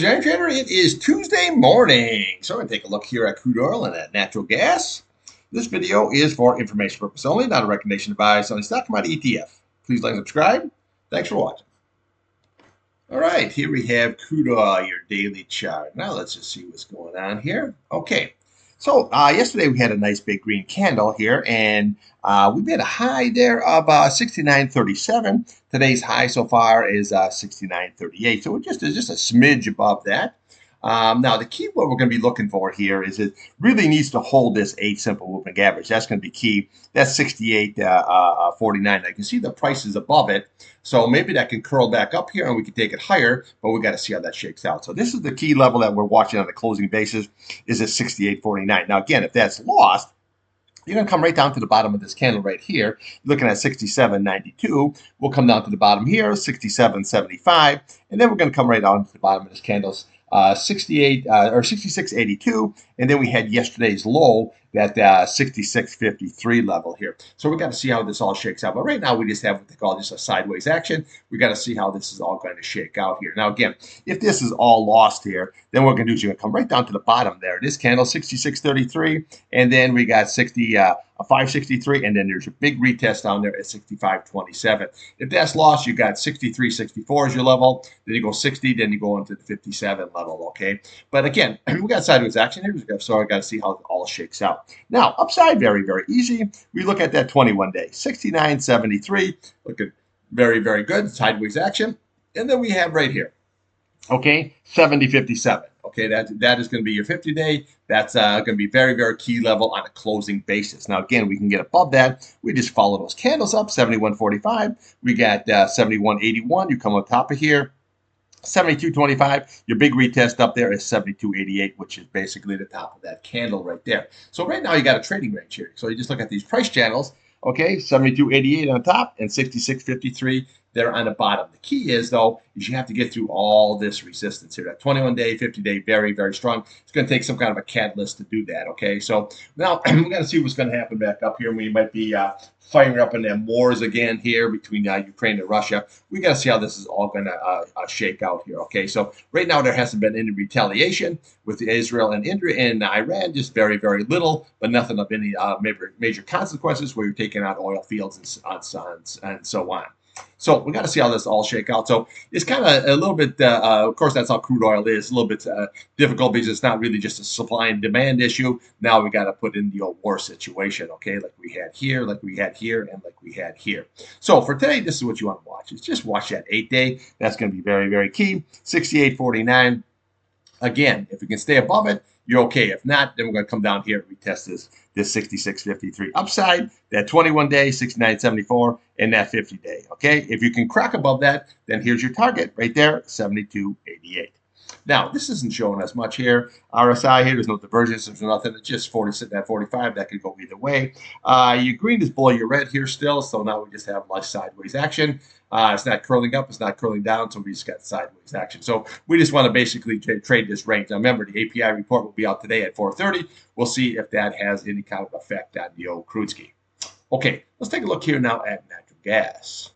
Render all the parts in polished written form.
is Iron Trader. It is Tuesday morning. So I'm going to take a look here at crude oil and at natural gas. This video is for information purpose only, not a recommendation to buy selling stock commodity ETF. Please like and subscribe. Thanks for watching. All right, here we have crude oil, your daily chart. Now let's just see what's going on here. Okay, so yesterday we had a nice big green candle here, and we made a high there of 69.37. Today's high so far is 69.38, so it's just a smidge above that. Now, the key what we're going to be looking for here is it really needs to hold this 8 simple moving average. That's going to be key. That's 68.49. I can see the price is above it, so maybe that can curl back up here and we can take it higher, but we got to see how that shakes out. So this is the key level that we're watching on the closing basis is at 68.49. Now, again, if that's lost, you're going to come right down to the bottom of this candle right here, looking at 67.92. We'll come down to the bottom here, 67.75, and then we're going to come right down to the bottom of this candle's 68 or 66.82, and then we had yesterday's low, that 66.53 level here. So we got to see how this all shakes out. But right now we just have what they call just a sideways action. We got to see how this is all going to shake out here. Now again, if this is all lost here, then what we're going to do is you're going to come right down to the bottom there. This candle 66.33, and then we got 563, and then there's a big retest down there at 65.27. If that's lost, you got 63.64 as your level. Then you go 60, then you go into the 57 level. Okay, but again, we got sideways action here, so I got to see how it all shakes out. Now, upside, very, very easy. We look at that 21-day, 69.73, looking very, very good, sideways action. And then we have right here, okay, 70.57. Okay, that is going to be your 50-day. That's going to be very, very key level on a closing basis. Now, again, we can get above that. We just follow those candles up, 71.45. We got 71.81. You come on top of here. 72.25, your big retest up there is 72.88, which is basically the top of that candle right there. So right now you got a trading range here. So you just look at these price channels, okay, 72.88 on top and 66.53 there on the bottom. The key is, though, is you have to get through all this resistance here. That 21-day, 50-day, very, very strong. It's going to take some kind of a catalyst to do that, okay? So now we got to see what's going to happen back up here. We might be firing up in them wars again here between Ukraine and Russia. We got to see how this is all going to shake out here, okay? So right now there hasn't been any retaliation with Israel and Iran, just very, very little, but nothing of any major consequences where you're taking out oil fields and so on. So we got to see how this all shake out. So it's kind of a little bit, of course, that's how crude oil is, a little bit difficult because it's not really just a supply and demand issue. Now we got to put in the old war situation, okay, like we had here, like we had here, and like we had here. So for today, this is what you want to watch. Is just watch that 8-day. That's going to be very, very key. 68.49. Again, if we can stay above it, you're okay. If not, then we're going to come down here and retest this 66.53 upside, that 21-day, 69.74, and that 50-day, okay? If you can crack above that, then here's your target right there, 72.88. Now, this isn't showing us much here. RSI here, there's no divergence, there's nothing. It's just 40 sitting at 45. That could go either way. Your green is below your red here still, so now we just have less sideways action. It's not curling up, it's not curling down, so we just got sideways action. So we just want to basically trade this range. Now, remember, the API report will be out today at 4:30. We'll see if that has any kind of effect on the old crude ski. Okay, let's take a look here now at natural gas.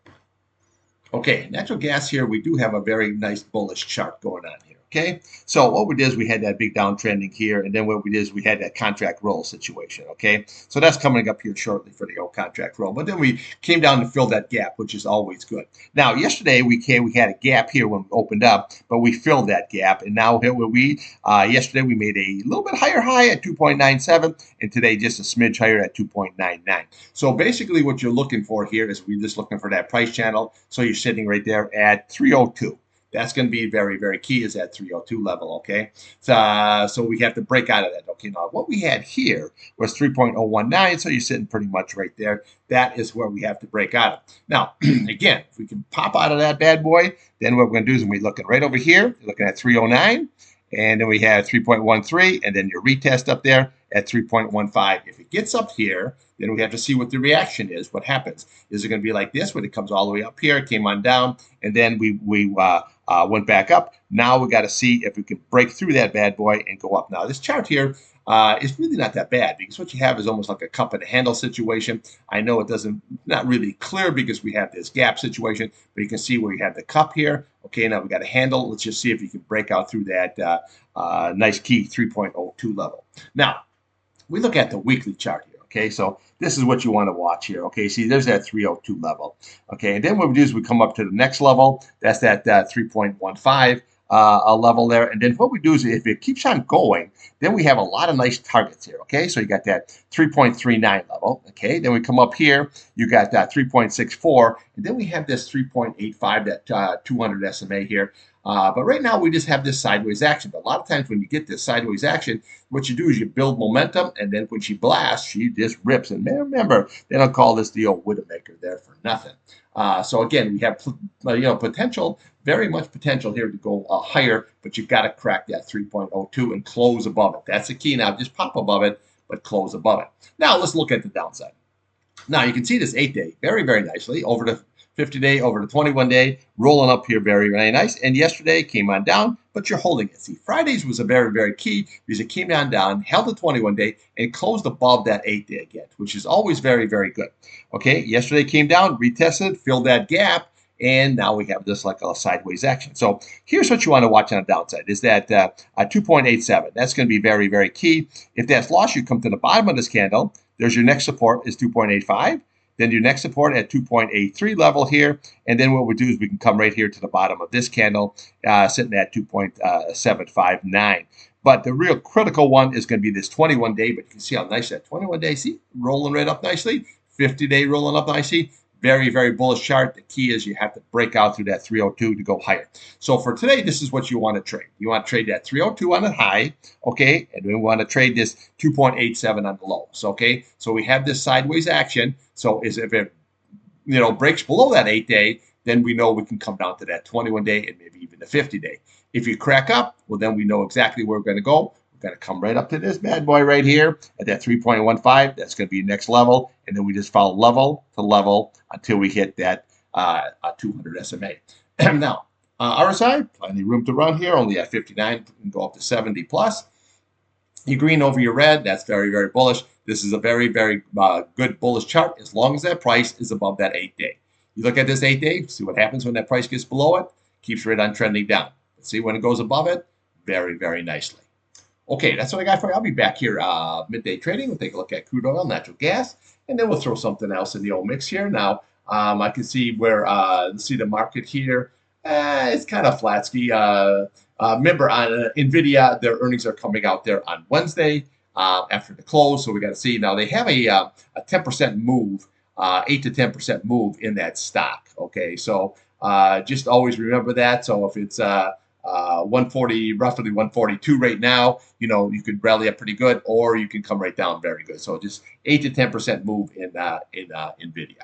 Okay, natural gas here, we do have a very nice bullish chart going on here. Okay, so what we did is we had that big downtrending here, and then what we did is we had that contract roll situation. Okay, so that's coming up here shortly for the old contract roll. But then we came down to fill that gap, which is always good. Now, yesterday we had a gap here when we opened up, but we filled that gap, and now here we yesterday we made a little bit higher high at 2.97, and today just a smidge higher at 2.99. So basically, what you're looking for here is we're just looking for that price channel. So you're sitting right there at 302. That's going to be very, very key is that 302 level, okay? So we have to break out of that. Okay, now what we had here was 3.019, so you're sitting pretty much right there. That is where we have to break out of. Now, again, if we can pop out of that bad boy, then what we're going to do is we're looking right over here, looking at 309, and then we have 3.13, and then your retest up there at 3.15. If it gets up here, then we have to see what the reaction is. What happens? Is it going to be like this, when it comes all the way up here, came on down, and then we went back up? Now we got to see if we can break through that bad boy and go up. Now this chart here is really not that bad because what you have is almost like a cup and a handle situation. I know it not really clear because we have this gap situation, but you can see where you have the cup here. Okay, now we got a handle. Let's just see if you can break out through that nice key 3.02 level. Now, we look at the weekly chart here. Okay, so this is what you want to watch here. Okay, see, there's that 302 level. Okay, and then what we do is we come up to the next level. That's that 3.15 a level there. And then what we do is if it keeps on going, then we have a lot of nice targets here. Okay, so you got that 3.39 level. Okay, then we come up here, you got that 3.64, and then we have this 3.85, that 200 SMA here. But right now we just have this sideways action. But a lot of times when you get this sideways action, what you do is you build momentum, and then when she blasts, she just rips. And remember, they don't call this the old Widowmaker there for nothing. So again, we have potential, very much potential here to go higher, but you've got to crack that 3.02 and close above it. That's the key now. Just pop above it, but close above it. Now let's look at the downside. Now you can see this 8-day very, very nicely over the 50-day, over the 21-day, rolling up here very, very nice. And yesterday came on down, but you're holding it. See, Fridays was a very, very key because it came down, held the 21-day, and closed above that 8-day again, which is always very, very good. Okay, yesterday came down, retested, filled that gap, and now we have this like a sideways action. So here's what you want to watch on the downside is that 2.87. That's going to be very, very key. If that's lost, you come to the bottom of this candle. There's your next support is 2.85. Then your next support at 2.83 level here. And then what we do is we can come right here to the bottom of this candle, sitting at 2.759. But the real critical one is going to be this 21-day. But you can see how nice that 21-day, see, rolling right up nicely. 50-day rolling up nicely. Very, very bullish chart. The key is you have to break out through that 302 to go higher. So for today, this is what you want to trade. You want to trade that 302 on the high, okay? And we want to trade this 2.87 on the low. So, okay, so we have this sideways action. So if it breaks below that 8-day, then we know we can come down to that 21-day and maybe even the 50-day. If you crack up, well, then we know exactly where we're going to go. We're going to come right up to this bad boy right here at that 3.15. That's going to be next level. And then we just follow level to level until we hit that 200 SMA. Now, RSI, plenty of room to run here, only at 59, can go up to 70 plus. Your green over your red, that's very, very bullish. This is a very, very good bullish chart as long as that price is above that 8-day. You look at this 8-day, see what happens when that price gets below it, keeps right on trending down. Let's see when it goes above it, very, very nicely. Okay, that's what I got for you. I'll be back here midday trading. We'll take a look at crude oil, natural gas, and then we'll throw something else in the old mix here. Now, I can see where see the market here. It's kind of flat ski. Remember, on NVIDIA, their earnings are coming out there on Wednesday after the close, so we got to see. Now, they have a 10% move, 8 to 10% move in that stock. Okay, so just always remember that. So if it's 140, roughly 142 right now, you could rally up pretty good, or you can come right down very good. So just 8 to 10% move in NVIDIA.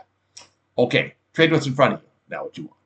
Okay, trade what's in front of you. Now what you want.